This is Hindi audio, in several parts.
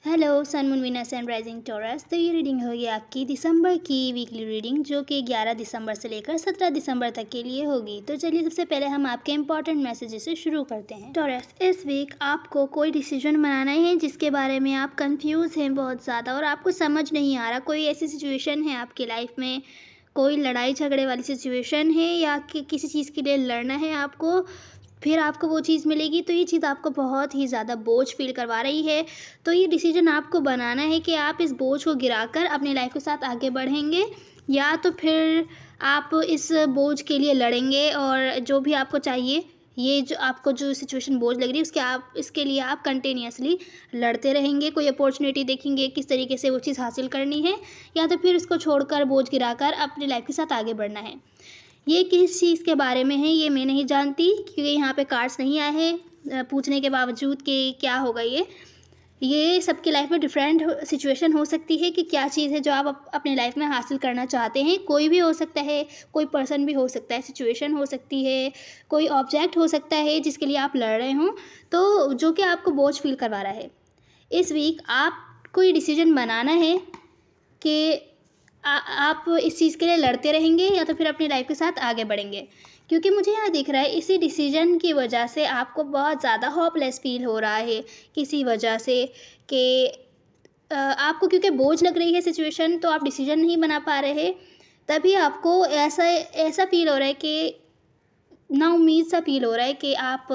Hello sun moon Venus and rising Taurus. तो ये रीडिंग होगी आपकी दिसंबर की वीकली रीडिंग, जो कि 11 दिसंबर से लेकर 17 दिसंबर तक के लिए होगी। तो चलिए सबसे पहले हम आपके इंपॉर्टेंट मैसेजेस से शुरू करते हैं। टॉरस, इस वीक आपको कोई डिसीजन बनाना है जिसके बारे में आप कंफ्यूज हैं बहुत ज़्यादा और आपको समझ नहीं आ रहा। कोई ऐसी सिचुएशन है आपकी लाइफ में, कोई लड़ाई झगड़े वाली सिचुएशन है या कि किसी चीज़ के लिए लड़ना है आपको, फिर आपको वो चीज़ मिलेगी तो ये चीज़ आपको बहुत ही ज़्यादा बोझ फील करवा रही है। तो ये डिसीजन आपको बनाना है कि आप इस बोझ को गिराकर अपनी लाइफ के साथ आगे बढ़ेंगे या तो फिर आप इस बोझ के लिए लड़ेंगे और जो भी आपको चाहिए, ये जो आपको जो सिचुएशन बोझ लग रही है उसके आप इसके लिए आप कंटिन्यूसली लड़ते रहेंगे। कोई अपॉर्चुनिटी देखेंगे किस तरीके से वो चीज़ हासिल करनी है या तो फिर उसको छोड़कर बोझ गिराकर अपनी लाइफ के साथ आगे बढ़ना है। ये किस चीज़ के बारे में है ये मैं नहीं जानती, क्योंकि यहाँ पे कार्ड्स नहीं आए हैं पूछने के बावजूद कि क्या होगा। ये सबकी लाइफ में डिफरेंट सिचुएशन हो सकती है कि क्या चीज़ है जो आप अपनी लाइफ में हासिल करना चाहते हैं। कोई भी हो सकता है, कोई पर्सन भी हो सकता है, सिचुएशन हो सकती है, कोई ऑब्जेक्ट हो सकता है जिसके लिए आप लड़ रहे हों, तो जो कि आपको बोझ फील करवा रहा है। इस वीक आपको ये डिसीजन बनाना है कि आप इस चीज़ के लिए लड़ते रहेंगे या तो फिर अपनी लाइफ के साथ आगे बढ़ेंगे, क्योंकि मुझे यहाँ दिख रहा है इसी डिसीजन की वजह से आपको बहुत ज़्यादा होपलेस फील हो रहा है किसी वजह से कि आपको क्योंकि बोझ लग रही है सिचुएशन, तो आप डिसीजन नहीं बना पा रहे। तभी आपको ऐसा ऐसा फील हो रहा है कि नाउम्मीद सा फील हो रहा है कि आप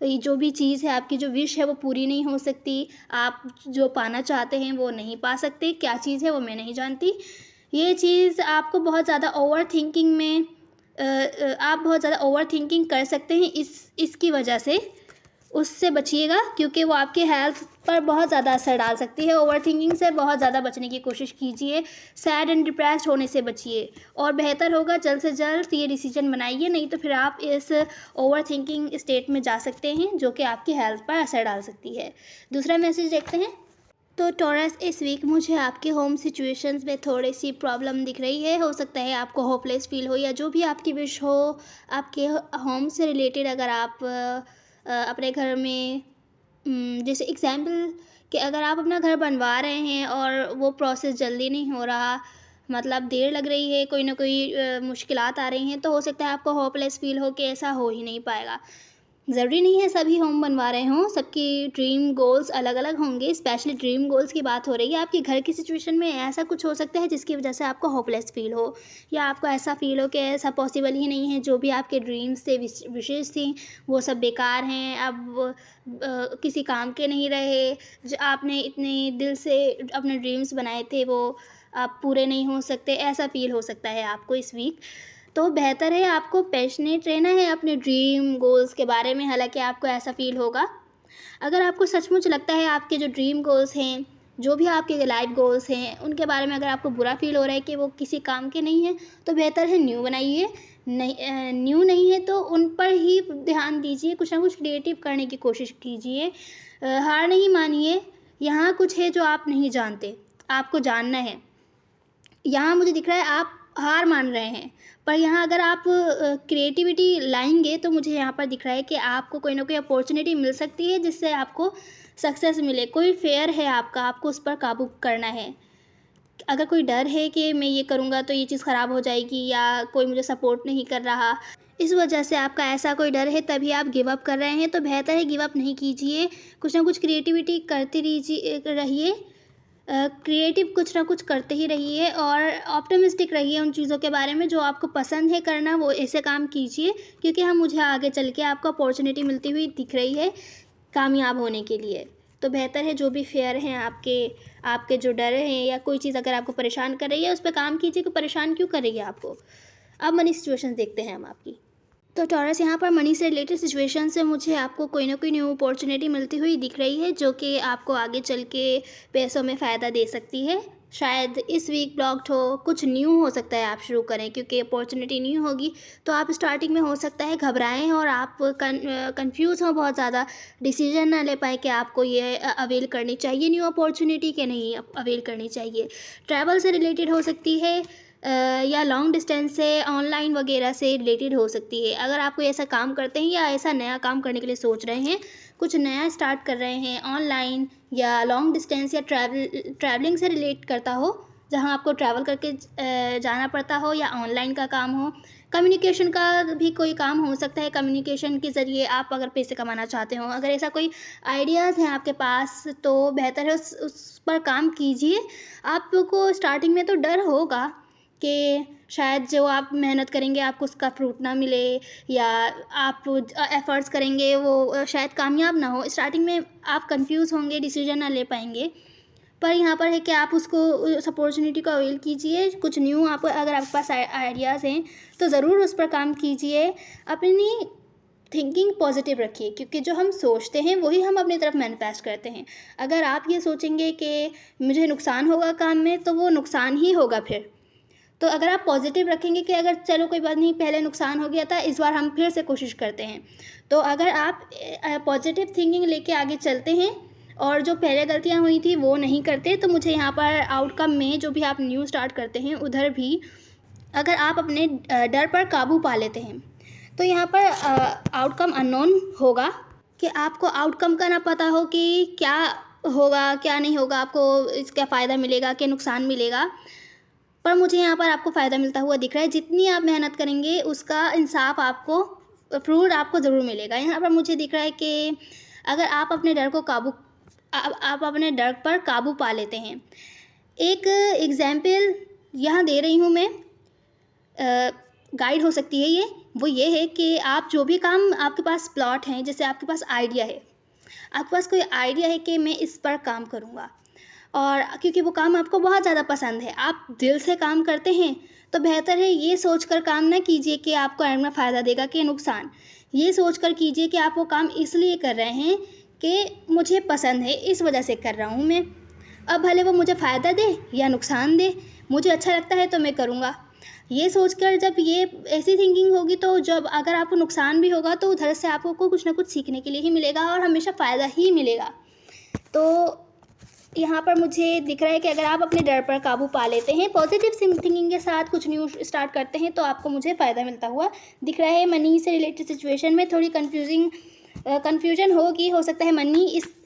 ये जो भी चीज़ है, आपकी जो विश है वो पूरी नहीं हो सकती, आप जो पाना चाहते हैं वो नहीं पा सकते। क्या चीज़ है वो मैं नहीं जानती। ये चीज़ आपको बहुत ज़्यादा ओवर थिंकिंग में आप बहुत ज़्यादा ओवर थिंकिंग कर सकते हैं इसकी वजह से। उससे बचिएगा क्योंकि वो आपके हेल्थ पर बहुत ज़्यादा असर डाल सकती है। ओवर थिंकिंग से बहुत ज़्यादा बचने की कोशिश कीजिए। सैड एंड डिप्रेस्ड होने से बचिए और बेहतर होगा जल्द से जल्द ये डिसीजन बनाइए, नहीं तो फिर आप इस ओवर थिंकिंग स्टेट में जा सकते हैं जो कि आपकी हेल्थ पर असर डाल सकती है। दूसरा मैसेज देखते हैं। तो टॉरस, इस वीक मुझे आपके होम सिचुएशंस में थोड़ी सी प्रॉब्लम दिख रही है। हो सकता है आपको होपलेस फील हो या जो भी आपकी विश हो आपके होम से रिलेटेड। अगर आप अपने घर में जैसे एग्जाम्पल कि अगर आप अपना घर बनवा रहे हैं और वो प्रोसेस जल्दी नहीं हो रहा, मतलब देर लग रही है, कोई ना कोई मुश्किलात आ रही हैं, तो हो सकता है आपको होपलेस फील हो कि ऐसा हो ही नहीं पाएगा। ज़रूरी नहीं है सभी होम बनवा रहे हों, सबकी ड्रीम गोल्स अलग अलग होंगे। स्पेशली ड्रीम गोल्स की बात हो रही है। आपके घर की सिचुएशन में ऐसा कुछ हो सकता है जिसकी वजह से आपको होपलेस फील हो या आपको ऐसा फील हो कि ऐसा पॉसिबल ही नहीं है, जो भी आपके ड्रीम्स थे, विशेज़ थी, वो सब बेकार हैं, अब किसी काम के नहीं रहे। जो आपने इतने दिल से अपने ड्रीम्स बनाए थे वो अब पूरे नहीं हो सकते, ऐसा फील हो सकता है आपको इस वीक। तो बेहतर है आपको पैशनेट रहना है अपने ड्रीम गोल्स के बारे में, हालांकि आपको ऐसा फील होगा। अगर आपको सचमुच लगता है आपके जो ड्रीम गोल्स हैं, जो भी आपके लाइफ गोल्स हैं, उनके बारे में अगर आपको बुरा फील हो रहा है कि वो किसी काम के नहीं हैं, तो बेहतर है न्यू बनाइए। नहीं, न्यू नहीं है तो उन पर ही ध्यान दीजिए, कुछ ना कुछ क्रिएटिव करने की कोशिश कीजिए। हार नहीं मानिए। यहाँ कुछ है जो आप नहीं जानते, आपको जानना है। यहाँ मुझे दिख रहा है आप हार मान रहे हैं, पर यहाँ अगर आप क्रिएटिविटी लाएंगे तो मुझे यहाँ पर दिख रहा है कि आपको कोई ना कोई अपॉर्चुनिटी मिल सकती है जिससे आपको सक्सेस मिले। कोई फेयर है आपका, आपको उस पर काबू करना है। अगर कोई डर है कि मैं ये करूँगा तो ये चीज़ ख़राब हो जाएगी या कोई मुझे सपोर्ट नहीं कर रहा, इस वजह से आपका ऐसा कोई डर है तभी आप गिव अप कर रहे हैं, तो बेहतर है गिव अप नहीं कीजिए। कुछ ना कुछ क्रिएटिविटी करते रहिए। क्रिएटिव कुछ ना कुछ करते ही रहिए और ऑप्टिमिस्टिक रहिए उन चीज़ों के बारे में जो आपको पसंद है करना, वो ऐसे काम कीजिए, क्योंकि हम मुझे आगे चल के आपको अपॉर्चुनिटी मिलती हुई दिख रही है कामयाब होने के लिए। तो बेहतर है जो भी फेयर हैं आपके आपके जो डर हैं या कोई चीज़ अगर आपको परेशान कर रही है उस पर काम कीजिए कि परेशान क्यों कर रही है आपको। अब मनी सिचुएशन देखते हैं हम आपकी। तो टॉरस, यहाँ पर मनी से रिलेटेड सिचुएशन से मुझे आपको कोई ना कोई न्यू अपॉर्चुनिटी मिलती हुई दिख रही है जो कि आपको आगे चल के पैसों में फ़ायदा दे सकती है। शायद इस वीक ब्लॉक्ड हो, कुछ न्यू हो सकता है आप शुरू करें, क्योंकि अपॉर्चुनिटी न्यू होगी तो आप स्टार्टिंग में हो सकता है घबराएं और आप कंफ्यूज हों बहुत ज़्यादा, डिसीजन ना ले पाए कि आपको ये अवेल करनी चाहिए न्यू अपॉर्चुनिटी कि नहीं अवेल करनी चाहिए। ट्रैवल से रिलेटेड हो सकती है, या लॉन्ग डिस्टेंस से ऑनलाइन वगैरह से रिलेटेड हो सकती है। अगर आप कोई ऐसा काम करते हैं या ऐसा नया काम करने के लिए सोच रहे हैं, कुछ नया स्टार्ट कर रहे हैं ऑनलाइन या लॉन्ग डिस्टेंस या ट्रैवलिंग से रिलेट करता हो, जहाँ आपको ट्रैवल करके जाना पड़ता हो या ऑनलाइन का काम हो, कम्युनिकेशन का भी कोई काम हो सकता है। कम्युनिकेशन के ज़रिए आप अगर पैसे कमाना चाहते हो, अगर ऐसा कोई आइडियाज़ हैं आपके पास तो बेहतर है उस पर काम कीजिए। आपको स्टार्टिंग में तो डर होगा कि शायद जो आप मेहनत करेंगे आपको उसका फ्रूट ना मिले, या आप एफ़र्ट्स करेंगे वो शायद कामयाब ना हो। स्टार्टिंग में आप कंफ्यूज होंगे, डिसीजन ना ले पाएंगे, पर यहाँ पर है कि आप उसको उस अपॉर्चुनिटी को अवेल कीजिए। कुछ न्यू आप अगर आपके पास आइडियाज़ हैं तो ज़रूर उस पर काम कीजिए। अपनी थिंकिंग पॉजिटिव रखिए, क्योंकि जो हम सोचते हैं वही हम अपनी तरफ मैनिफेस्ट करते हैं। अगर आप ये सोचेंगे कि मुझे नुकसान होगा काम में, तो वो नुकसान ही होगा फिर। तो अगर आप पॉजिटिव रखेंगे कि अगर चलो कोई बात नहीं, पहले नुकसान हो गया था, इस बार हम फिर से कोशिश करते हैं, तो अगर आप पॉजिटिव थिंकिंग लेके आगे चलते हैं और जो पहले गलतियां हुई थी वो नहीं करते, तो मुझे यहाँ पर आउटकम में जो भी आप न्यू स्टार्ट करते हैं उधर भी अगर आप अपने डर पर काबू पा लेते हैं, तो यहाँ पर आउटकम अननोन होगा कि आपको आउटकम का ना पता हो कि क्या होगा क्या नहीं होगा, आपको इसका फ़ायदा मिलेगा कि नुकसान मिलेगा। पर मुझे यहाँ पर आपको फ़ायदा मिलता हुआ दिख रहा है। जितनी आप मेहनत करेंगे उसका इंसाफ आपको, फ्रूट आपको ज़रूर मिलेगा। यहाँ पर मुझे दिख रहा है कि अगर आप अपने डर को आप अपने डर पर काबू पा लेते हैं। एक एग्जाम्पल यहाँ दे रही हूँ मैं, गाइड हो सकती है वो ये है कि आप जो भी काम आपके पास प्लॉट हैं, जैसे आपके पास आइडिया है, आपके पास कोई आइडिया है कि मैं इस पर काम करूँगा, और क्योंकि वो काम आपको बहुत ज़्यादा पसंद है, आप दिल से काम करते हैं, तो बेहतर है ये सोचकर काम ना कीजिए कि आपको एंड में फ़ायदा देगा कि नुकसान। ये सोचकर कीजिए कि आप वो काम इसलिए कर रहे हैं कि मुझे पसंद है, इस वजह से कर रहा हूँ मैं। अब भले वो मुझे फ़ायदा दे या नुकसान दे, मुझे अच्छा लगता है तो मैं करूँगा। ये सोचकर जब ये ऐसी थिंकिंग होगी, तो जब अगर आपको नुकसान भी होगा तो उधर से आपको कुछ ना कुछ सीखने के लिए ही मिलेगा और हमेशा फ़ायदा ही मिलेगा। तो यहाँ पर मुझे दिख रहा है कि अगर आप अपने डर पर काबू पा लेते हैं, पॉजिटिव थिंकिंग के साथ कुछ न्यू स्टार्ट करते हैं, तो आपको मुझे फ़ायदा मिलता हुआ दिख रहा है। मनी से रिलेटेड सिचुएशन में थोड़ी कन्फ्यूजन होगी, हो सकता है मनी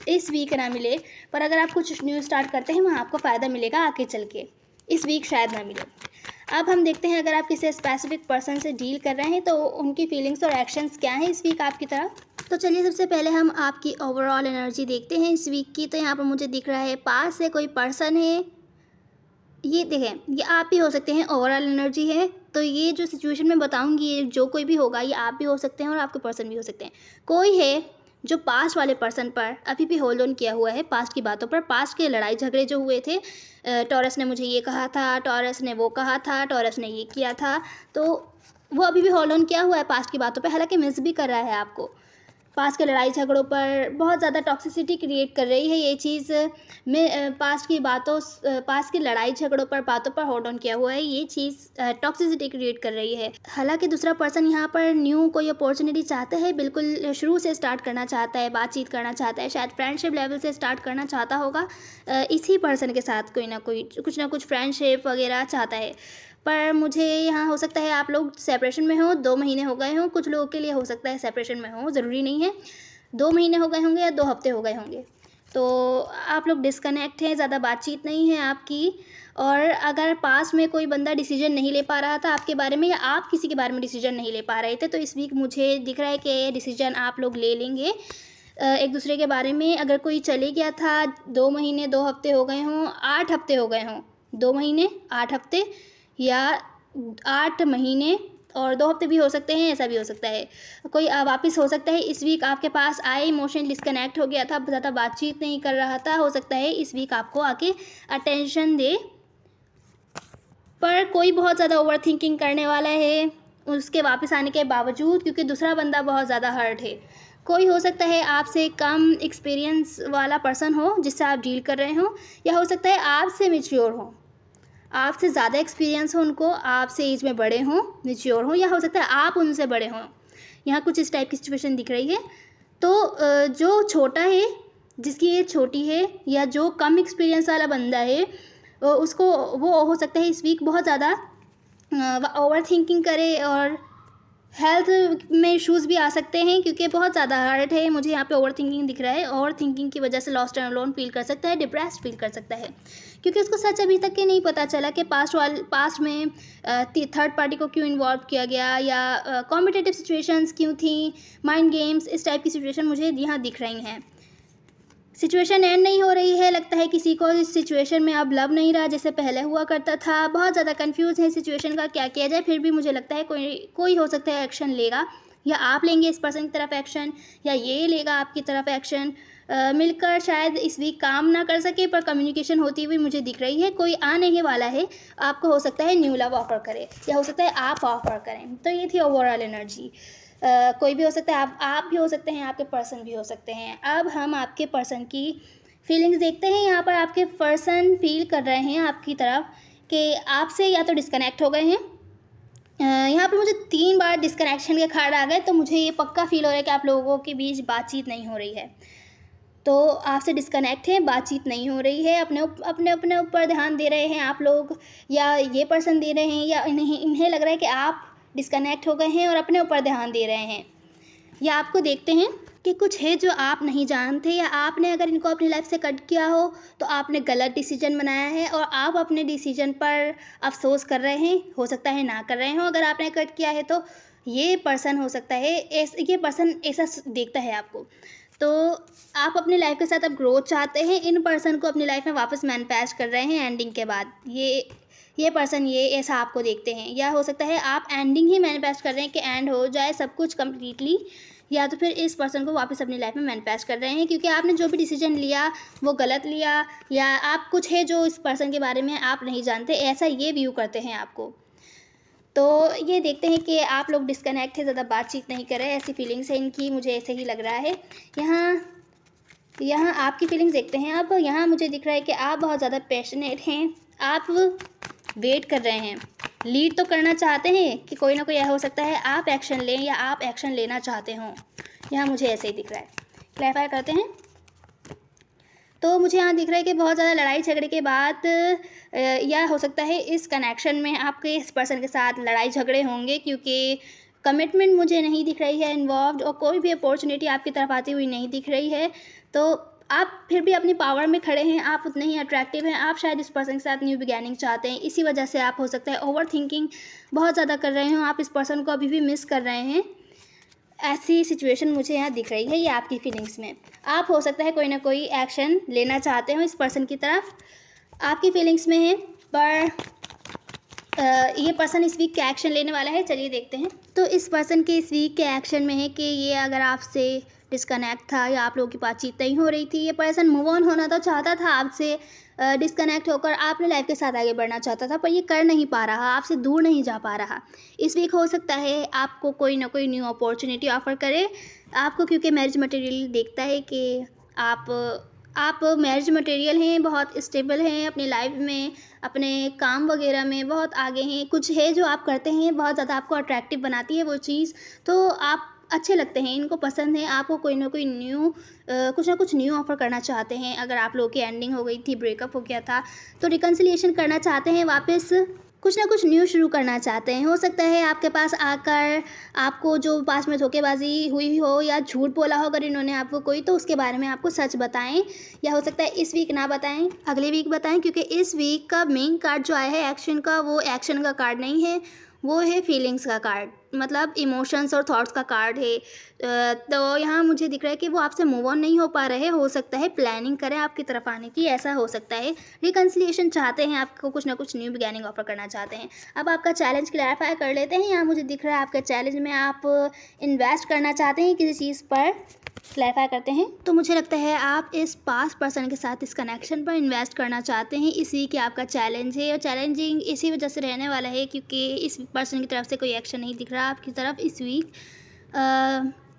इस वीक ना मिले, पर अगर आप कुछ न्यू स्टार्ट करते हैं वहाँ आपको फ़ायदा मिलेगा आगे चल के। इस वीक शायद ना मिले। अब हम देखते हैं, अगर आप किसी स्पेसिफिक पर्सन से डील कर रहे हैं तो उनकी फीलिंग्स और एक्शंस क्या हैं इस वीक आपकी तरफ। तो चलिए सबसे पहले हम आपकी ओवरऑल एनर्जी देखते हैं इस वीक की। तो यहाँ पर मुझे दिख रहा है पास से कोई पर्सन है, ये देखें, ये आप भी हो सकते हैं। ओवरऑल एनर्जी है, तो ये जो सिचुएशन मैं बताऊंगी, ये जो कोई भी होगा, ये आप भी हो सकते हैं और आपके पर्सन भी हो सकते हैं। कोई है जो पास्ट वाले पर्सन पर अभी भी होल्ड ऑन किया हुआ है, पास्ट की बातों पर, पास्ट के लड़ाई झगड़े जो हुए थे, टॉरस ने मुझे ये कहा था, टॉरस ने वो कहा था, टॉरस ने ये किया था, तो वो अभी भी होल्ड ऑन किया हुआ है पास्ट की बातों पर। हालांकि मिस भी कर रहा है आपको, पास्ट के लड़ाई झगड़ों पर बहुत ज़्यादा टॉक्सिसिटी क्रिएट कर रही है ये चीज़। में पास्ट की लड़ाई झगड़ों पर, बातों पर होल्ड ऑन किया हुआ है, ये चीज़ टॉक्सिसिटी क्रिएट कर रही है। हालांकि दूसरा पर्सन यहाँ पर न्यू कोई अपॉर्चुनिटी चाहता है, बिल्कुल शुरू से स्टार्ट करना चाहता है, बातचीत करना चाहता है, शायद फ्रेंडशिप लेवल से स्टार्ट करना चाहता होगा। इसी पर्सन के साथ कोई ना कोई कुछ ना कुछ फ्रेंडशिप वगैरह चाहता है। पर मुझे यहाँ हो सकता है आप लोग सेपरेशन में हो, 2 महीने हो गए हों, कुछ लोगों के लिए हो सकता है सेपरेशन में हो, ज़रूरी नहीं है। 2 महीने हो गए होंगे या 2 हफ्ते हो गए होंगे, तो आप लोग डिस्कनेक्ट हैं, ज़्यादा बातचीत नहीं है आपकी। और अगर पास में कोई बंदा डिसीजन नहीं ले पा रहा था आपके बारे में, या आप किसी के बारे में डिसीजन नहीं ले पा रहे थे, तो इस वीक मुझे दिख रहा है कि डिसीजन आप लोग ले लेंगे एक दूसरे के बारे में। अगर कोई चले गया था, 2 महीने 2 हफ्ते हो गए हों, 8 हफ्ते हो गए हों, 2 महीने 8 हफ्ते या 8 महीने और 2 हफ्ते भी हो सकते हैं, ऐसा भी हो सकता है। कोई वापस हो सकता है इस वीक आपके पास आए, इमोशनल डिस्कनेक्ट हो गया था, ज़्यादा बातचीत नहीं कर रहा था, हो सकता है इस वीक आपको आके अटेंशन दे। पर कोई बहुत ज़्यादा ओवर थिंकिंग करने वाला है उसके वापस आने के बावजूद, क्योंकि दूसरा बंदा बहुत ज़्यादा हर्ट है। कोई हो सकता है आपसे कम एक्सपीरियंस वाला पर्सन हो जिससे आप डील कर रहे हो, या हो सकता है आपसे मैच्योर हो, आपसे ज़्यादा एक्सपीरियंस हो उनको, आपसे एज में बड़े हों, मैच्योर हों, या हो सकता है आप उनसे बड़े हों। यहाँ कुछ इस टाइप की सिचुएशन दिख रही है। तो जो छोटा है, जिसकी एज छोटी है, या जो कम एक्सपीरियंस वाला बंदा है, उसको वो हो सकता है इस वीक बहुत ज़्यादा ओवर थिंकिंग करे और हेल्थ में इश्यूज़ भी आ सकते हैं क्योंकि बहुत ज़्यादा हार्ड है। मुझे यहाँ पे ओवर थिंकिंग दिख रहा है। ओवर थिंकिंग की वजह से लॉस्ट एंड अलोन फील कर सकता है, डिप्रेस्ड फील कर सकता है क्योंकि उसको सच अभी तक के नहीं पता चला कि पास्ट में थर्ड पार्टी को क्यों इन्वॉल्व किया गया या कॉम्पिटिटिव सिचुएशंस क्यों थी, माइंड गेम्स, इस टाइप की सिचुएशन मुझे यहाँ दिख रही हैं। सिचुएशन एंड नहीं हो रही है, लगता है किसी को इस सिचुएशन में अब लव नहीं रहा जैसे पहले हुआ करता था। बहुत ज़्यादा कंफ्यूज है सिचुएशन का क्या किया जाए, फिर भी मुझे लगता है कोई हो सकता है एक्शन लेगा, या आप लेंगे इस पर्सन की तरफ एक्शन या ये लेगा आपकी तरफ एक्शन। मिलकर शायद इस वीक काम ना कर सके पर कम्युनिकेशन होती हुई मुझे दिख रही है। कोई आने वाला है, आपको हो सकता है न्यू लव ऑफर करे या हो सकता है आप ऑफर करें। तो ये थी ओवरऑल एनर्जी। कोई भी हो सकता है, आप भी हो सकते हैं, आपके पर्सन भी हो सकते हैं। अब हम आपके पर्सन की फीलिंग्स देखते हैं। यहाँ पर आपके पर्सन फील कर रहे हैं आपकी तरफ कि आपसे या तो डिस्कनेक्ट हो गए हैं। यहाँ पे मुझे 3 बार डिस्कनेक्शन के कार्ड आ गए, तो मुझे ये पक्का फील हो रहा है कि आप लोगों के बीच बातचीत नहीं हो रही है। तो आपसे डिस्कनेक्ट है, बातचीत नहीं हो रही है, अपने ऊपर ध्यान दे रहे हैं आप लोग, या ये पर्सन दे रहे हैं, या इन्हें लग रहा है कि आप डिस्कनेक्ट हो गए हैं और अपने ऊपर ध्यान दे रहे हैं, या आपको देखते हैं कि कुछ है जो आप नहीं जानते, या आपने अगर इनको अपनी लाइफ से कट किया हो तो आपने गलत डिसीजन बनाया है और आप अपने डिसीजन पर अफसोस कर रहे हैं। हो सकता है ना कर रहे हो अगर आपने कट किया है तो। ये पर्सन हो सकता है ये पर्सन ऐसा देखता है आपको। तो आप अपनी लाइफ के साथ अब ग्रोथ चाहते हैं, इन पर्सन को अपनी लाइफ में वापस मैनिफेस्ट कर रहे हैं एंडिंग के बाद। ये पर्सन ये ऐसा आपको देखते हैं, या हो सकता है आप एंडिंग ही मैनिफेस्ट कर रहे हैं कि एंड हो जाए सब कुछ कम्प्लीटली, या तो फिर इस पर्सन को वापस अपनी लाइफ में मैनिफेस्ट कर रहे हैं क्योंकि आपने जो भी डिसीजन लिया वो गलत लिया, या आप कुछ है जो इस पर्सन के बारे में आप नहीं जानते, ऐसा ये व्यू करते हैं आपको। तो ये देखते हैं कि आप लोग डिस्कनेक्ट है, ज़्यादा बातचीत नहीं कर रहे, ऐसी फीलिंग्स है इनकी, मुझे ऐसे ही लग रहा है। यहाँ आपकी फीलिंग्स देखते हैं। अब यहाँ मुझे दिख रहा है कि आप बहुत ज़्यादा पैशनेट हैं, आप वेट कर रहे हैं, लीड तो करना चाहते हैं कि कोई ना कोई हो सकता है आप एक्शन लें या आप एक्शन लेना चाहते हो। यहाँ मुझे ऐसे ही दिख रहा है। क्लैरिफाई करते हैं। तो मुझे यहाँ दिख रहा है कि बहुत ज़्यादा लड़ाई झगड़े के बाद या हो सकता है इस कनेक्शन में आपके इस पर्सन के साथ लड़ाई झगड़े होंगे क्योंकि कमिटमेंट मुझे नहीं दिख रही है इन्वॉल्व, और कोई भी अपॉर्चुनिटी आपकी तरफ आती हुई नहीं दिख रही है। तो आप फिर भी अपनी पावर में खड़े हैं, आप उतने ही अट्रैक्टिव हैं, आप शायद इस पर्सन के साथ न्यू बिगैनिंग चाहते हैं। इसी वजह से आप हो सकता है ओवर थिंकिंग बहुत ज़्यादा कर रहे हो, आप इस पर्सन को अभी भी मिस कर रहे हैं। ऐसी सिचुएशन मुझे यहाँ दिख रही है। ये आपकी फीलिंग्स में आप हो सकता है कोई ना कोई एक्शन लेना चाहते हो इस पर्सन की तरफ, आपकी फीलिंग्स में है, पर ये पर्सन इस वीक का एक्शन लेने वाला है। चलिए देखते हैं। तो इस पर्सन के इस वीक के एक्शन में है कि ये अगर आपसे डिस्कनेक्ट था या आप लोगों की बातचीत नहीं हो रही थी, ये पर्सन मूव ऑन होना तो चाहता था आपसे, डिस्कनेक्ट होकर आपने लाइफ के साथ आगे बढ़ना चाहता था, पर ये कर नहीं पा रहा, आपसे दूर नहीं जा पा रहा। इस वीक हो सकता है आपको कोई ना कोई न्यू अपॉर्चुनिटी ऑफर करे आपको, क्योंकि मैरिज मटेरियल देखता है कि आप मैरिज मटेरियल हैं, बहुत स्टेबल हैं अपनी लाइफ में, अपने काम वगैरह में बहुत आगे हैं। कुछ है जो आप करते हैं बहुत ज़्यादा आपको अट्रैक्टिव बनाती है वो चीज़, तो आप अच्छे लगते हैं, इनको पसंद है। आपको कोई ना कोई कुछ ना कुछ न्यू ऑफ़र करना चाहते हैं। अगर आप लोगों की एंडिंग हो गई थी, ब्रेकअप हो गया था, तो रिकन्सिलिएशन करना चाहते हैं, वापस कुछ ना कुछ न्यू शुरू करना चाहते हैं। हो सकता है आपके पास आकर आपको जो पास में धोखेबाजी हुई हो या झूठ बोला हो अगर इन्होंने आपको कोई, तो उसके बारे में आपको सच बताएं, या हो सकता है इस वीक ना बताएं, अगले वीक बताएं, क्योंकि इस वीक का मेन कार्ड जो आया है एक्शन का, वो एक्शन का कार्ड नहीं है, वो है फीलिंग्स का कार्ड, मतलब इमोशंस और थॉट्स का कार्ड है। तो यहाँ मुझे दिख रहा है कि वो आपसे मूव ऑन नहीं हो पा रहे, हो सकता है प्लानिंग करें आपकी तरफ आने की, ऐसा हो सकता है। रिकन्सिलिएशन चाहते हैं, आपको कुछ ना कुछ न्यू बिगैनिंग ऑफर करना चाहते हैं। अब आपका चैलेंज क्लैरिफाई कर लेते हैं। यहाँ मुझे दिख रहा है आपके चैलेंज में आप इन्वेस्ट करना चाहते हैं किसी चीज़ पर, क्लैरिफाई करते हैं। तो मुझे लगता है आप इस पास पर्सन के साथ इस कनेक्शन पर इन्वेस्ट करना चाहते हैं, इसी कि आपका चैलेंज है, और चैलेंजिंग इसी वजह से रहने वाला है क्योंकि इस पर्सन की तरफ से कोई एक्शन नहीं दिख रहा आपकी तरफ इस वीक।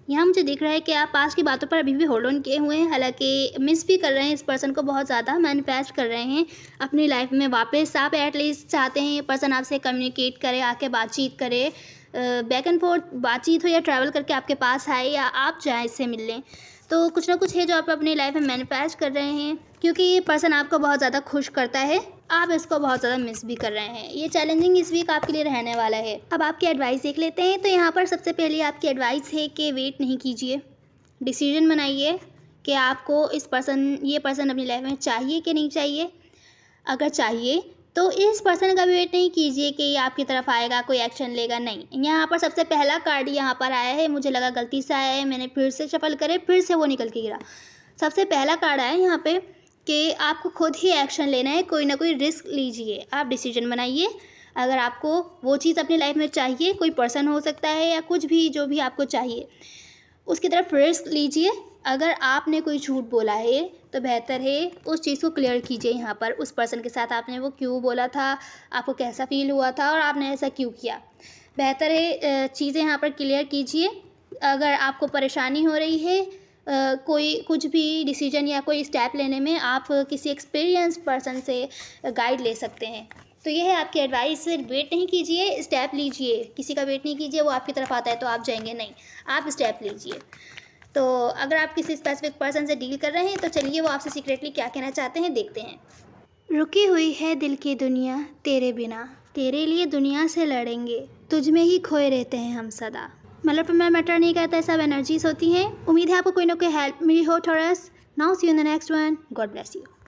यहाँ मुझे दिख रहा है कि आप पास की बातों पर अभी भी होल्ड ऑन किए हुए हैं, हालांकि मिस भी कर रहे हैं इस पर्सन को, बहुत ज़्यादा मैनिफेस्ट कर रहे हैं अपनी लाइफ में वापस। आप एटलीस्ट चाहते हैं ये पर्सन आपसे कम्युनिकेट करे, आके बातचीत करे, बैक एंड फोर्थ बातचीत हो, या ट्रैवल करके आपके पास आए, या आप जाएँ इससे मिलने। तो कुछ ना कुछ है जो आप अपनी लाइफ में मैनिफेस्ट कर रहे हैं, क्योंकि ये पर्सन आपको बहुत ज़्यादा खुश करता है। आप इसको बहुत ज़्यादा मिस भी कर रहे हैं। ये चैलेंजिंग इस वीक आपके लिए रहने वाला है। अब आपकी एडवाइस देख लेते हैं। तो यहाँ पर सबसे पहले आपकी एडवाइस है कि वेट नहीं कीजिए, डिसीजन बनाइए कि आपको ये पर्सन अपनी लाइफ में चाहिए कि नहीं चाहिए। अगर चाहिए तो इस पर्सन का भी वेट नहीं कीजिए कि ये आपकी तरफ आएगा, कोई एक्शन लेगा, नहीं। यहाँ पर सबसे पहला कार्ड यहाँ पर आया है, मुझे लगा गलती से आया है, मैंने फिर से शफल करे, फिर से वो निकल के गिरा। सबसे पहला कार्ड आया यहाँ पे कि आपको खुद ही एक्शन लेना है, कोई ना कोई रिस्क लीजिए, आप डिसीजन बनाइए। अगर आपको वो चीज़ अपनी लाइफ में चाहिए, कोई पर्सन हो सकता है या कुछ भी, जो भी आपको चाहिए, उसकी तरफ रिस्क लीजिए। अगर आपने कोई झूठ बोला है तो बेहतर है उस चीज़ को क्लियर कीजिए। यहाँ पर उस पर्सन के साथ आपने वो क्यों बोला था, आपको कैसा फील हुआ था और आपने ऐसा क्यों किया। बेहतर है चीज़ें यहाँ पर क्लियर कीजिए। अगर आपको परेशानी हो रही है कोई कुछ भी डिसीजन या कोई स्टेप लेने में, आप किसी एक्सपीरियंस पर्सन से गाइड ले सकते हैं। तो ये है आपकी एडवाइस। वेट नहीं कीजिए, स्टेप लीजिए। किसी का वेट नहीं कीजिए, वो आपकी तरफ आता है तो आप जाएंगे नहीं, आप स्टेप लीजिए। तो अगर आप किसी स्पेसिफिक पर्सन से डील कर रहे हैं तो चलिए वो आपसे सीक्रेटली क्या कहना चाहते हैं, देखते हैं। रुकी हुई है दिल की दुनिया तेरे बिना, तेरे लिए दुनिया से लड़ेंगे, तुझ में ही खोए रहते हैं हम सदा। मतलब पर मैं मैटर नहीं करता, सब एनर्जीज होती हैं। उम्मीद है आपको कोई ना कोई हेल्प मिली हो taurus. Now see you in the next one. God bless you.